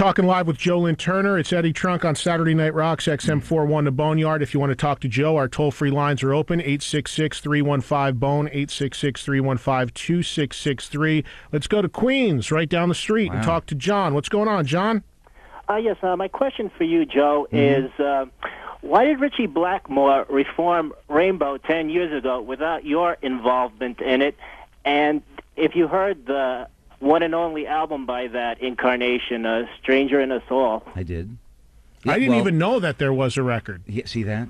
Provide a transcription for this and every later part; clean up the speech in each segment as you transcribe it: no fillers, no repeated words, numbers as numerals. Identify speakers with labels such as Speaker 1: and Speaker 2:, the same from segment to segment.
Speaker 1: Talking live with Joe Lynn Turner. It's Eddie Trunk on Saturday Night Rocks, XM41 The Boneyard. If you want to talk to Joe, our toll-free lines are open, 866-315-BONE, 866-315-2663. Let's go to Queens, right down the street, and talk to John. What's going on, John?
Speaker 2: Yes, my question for you, Joe, is why did Richie Blackmore reform Rainbow 10 years ago without your involvement in it? And if you heard the one and only album by that incarnation, Stranger in Us All.
Speaker 3: I did.
Speaker 1: I didn't even know that there was a record.
Speaker 3: Yeah, see that?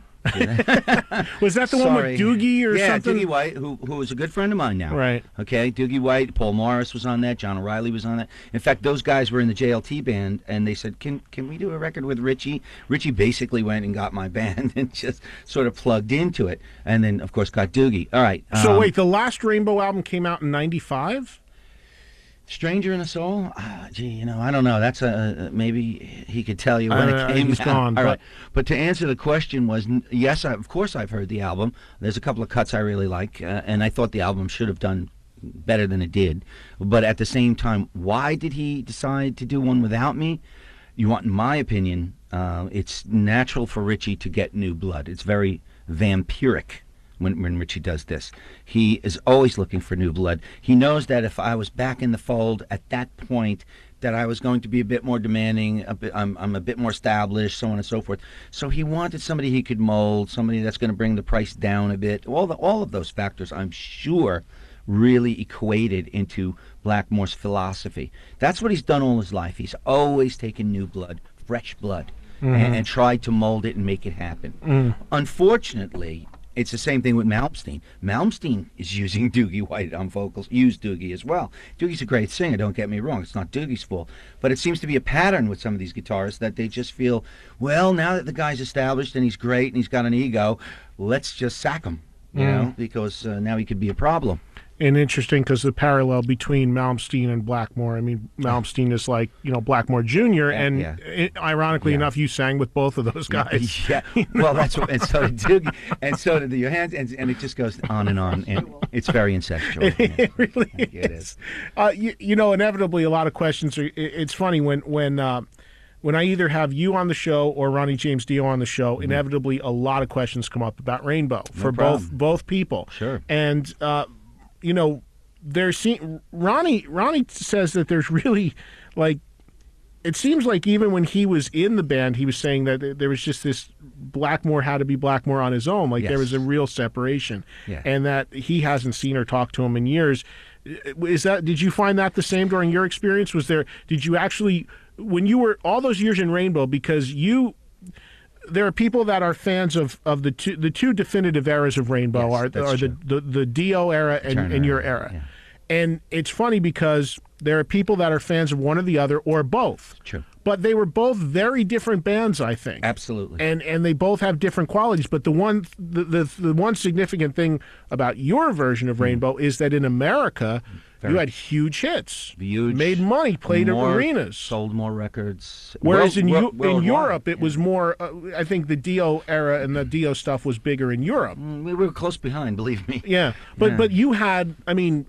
Speaker 1: Was that the one with Doogie or something?
Speaker 3: Yeah, Doogie White, who is a good friend of mine now.
Speaker 1: Right.
Speaker 3: Okay, Doogie White, Paul Morris was on that, John O'Reilly was on that. In fact, those guys were in the JLT band, and they said, can we do a record with Richie? Richie basically went and got my band and just sort of plugged into it, and then, of course, got Doogie. All right.
Speaker 1: So wait, the last Rainbow album came out in 95?
Speaker 3: Stranger in Us All? Gee, I don't know. That's maybe he could tell you when it came
Speaker 1: out. Gone,
Speaker 3: all right. But to answer the question was, yes, of course I've heard the album. There's a couple of cuts I really like, and I thought the album should have done better than it did. But at the same time, why did he decide to do one without me? You want, in my opinion, it's natural for Richie to get new blood. It's very vampiric. When Richie does this, he is always looking for new blood. He knows that if I was back in the fold at that point, that I was going to be a bit more demanding. I'm a bit more established, so on and so forth. So he wanted somebody he could mold, somebody that's going to bring the price down a bit. All of those factors, I'm sure, really equated into Blackmore's philosophy. That's what he's done all his life. He's always taken new blood, fresh blood, and tried to mold it and make it happen. Unfortunately, it's the same thing with Malmsteen. Malmsteen is using Doogie White on vocals, used Doogie as well. Doogie's a great singer, don't get me wrong. It's not Doogie's fault. But it seems to be a pattern with some of these guitarists that they just feel, well, now that the guy's established and he's great and he's got an ego, let's just sack him, you know, because now he could be a problem.
Speaker 1: And interesting because the parallel between Malmsteen and Blackmore. I mean, Malmsteen is like, Blackmore Jr., and ironically enough, you sang with both of those guys.
Speaker 3: Yeah, well, that's what, and so did Doogie, and so did the Johannes, and it just goes on, and it's very incestual.
Speaker 1: It really is. Inevitably, a lot of questions are. It's funny when I either have you on the show or Ronnie James Dio on the show, inevitably a lot of questions come up about Rainbow for both people.
Speaker 3: Sure.
Speaker 1: And Ronnie says that there's really, it seems like even when he was in the band, he was saying that there was just this Blackmore had to be Blackmore on his own. There was a real separation, and that he hasn't seen or talked to him in years. Did you find that the same during your experience? Did you actually, when you were all those years in Rainbow, because there are people that are fans of the two definitive eras of Rainbow are the Dio era and your era. Yeah. And it's funny because there are people that are fans of one or the other or both.
Speaker 3: True.
Speaker 1: But they were both very different bands, I think.
Speaker 3: Absolutely.
Speaker 1: And they both have different qualities. But the one significant thing about your version of Rainbow is that in America, you had huge hits. Made money, played at arenas.
Speaker 3: Sold more records.
Speaker 1: Whereas in Europe, it was more, I think the Dio era and the Dio stuff was bigger in Europe.
Speaker 3: We were close behind, believe me.
Speaker 1: Yeah. But you had,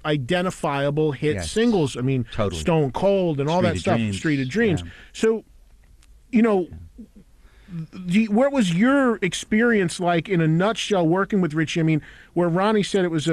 Speaker 1: identifiable hit singles.
Speaker 3: Totally.
Speaker 1: Stone Cold and all that stuff, Street of Dreams. Yeah. So, what was your experience like in a nutshell working with Richie? Where Ronnie said it was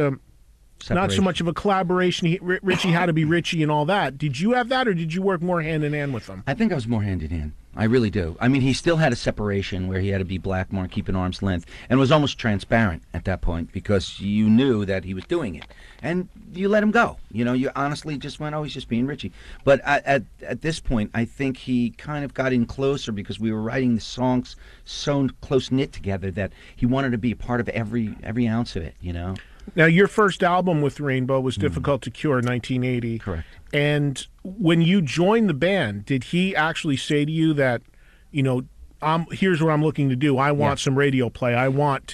Speaker 1: not so much of a collaboration. Richie had to be Richie and all that. Did you have that, or did you work more hand in hand with him?
Speaker 3: I think I was more hand in hand. I really do. He still had a separation where he had to be Blackmore, keep an arm's length, and was almost transparent at that point because you knew that he was doing it. And you let him go. You honestly just went, oh, he's just being Richie. But at this point, I think he kind of got in closer because we were writing the songs so close-knit together that he wanted to be a part of every ounce of it,
Speaker 1: Now, your first album with Rainbow was Difficult to Cure, 1980.
Speaker 3: Correct.
Speaker 1: And when you joined the band, did he actually say to you that, here's what I'm looking to do. I want some radio play. I want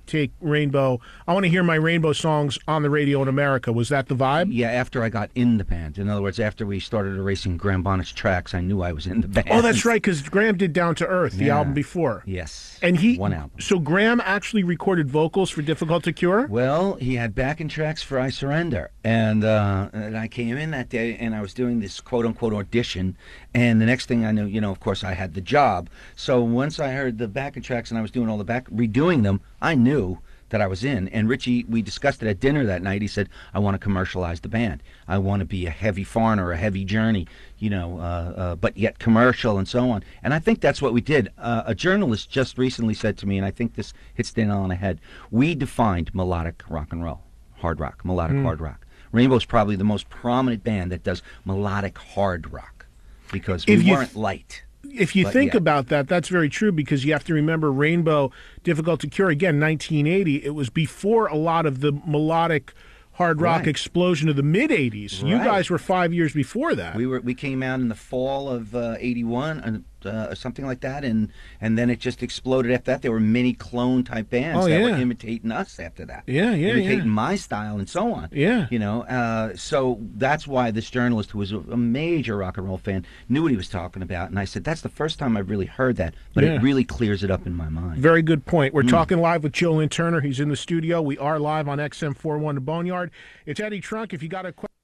Speaker 1: take Rainbow. I want to hear my Rainbow songs on the radio in America. Was that the vibe?
Speaker 3: Yeah, after I got in the band. In other words, after we started erasing Graham Bonnet's tracks, I knew I was in the band.
Speaker 1: Oh, that's right, because Graham did Down to Earth, the album before.
Speaker 3: Yes.
Speaker 1: And
Speaker 3: one album.
Speaker 1: So Graham actually recorded vocals for Difficult to Cure?
Speaker 3: Well, he had backing tracks for I Surrender. And I came in that day, and I was doing this quote-unquote audition, and the next thing I knew, of course, I had the job. So once I heard the backing tracks and I was doing all the redoing them, I knew that I was in. And Richie, we discussed it at dinner that night. He said, I want to commercialize the band. I want to be a heavy Foreigner, a heavy Journey, but yet commercial and so on. And I think that's what we did. A journalist just recently said to me, and I think this hits the nail on the head, we defined melodic rock and roll, hard rock, melodic hard rock. Rainbow's probably the most prominent band that does melodic hard rock because we weren't light.
Speaker 1: If you think about that, that's very true because you have to remember Rainbow, Difficult to Cure, again, 1980, it was before a lot of the melodic hard rock explosion of the mid-'80s. Right. You guys were 5 years before that.
Speaker 3: We came out in the fall of 81 something like that, and then it just exploded after that. There were many clone type bands that were imitating us after that. Imitating my style and so on. So that's why this journalist, who was a major rock and roll fan, knew what he was talking about, and I said, that's the first time I've really heard that, but it really clears it up in my mind.
Speaker 1: Very good point. We're talking live with Lynn Turner. He's in the studio. We are live on XM41 The Boneyard. It's Eddie Trunk. If you got a question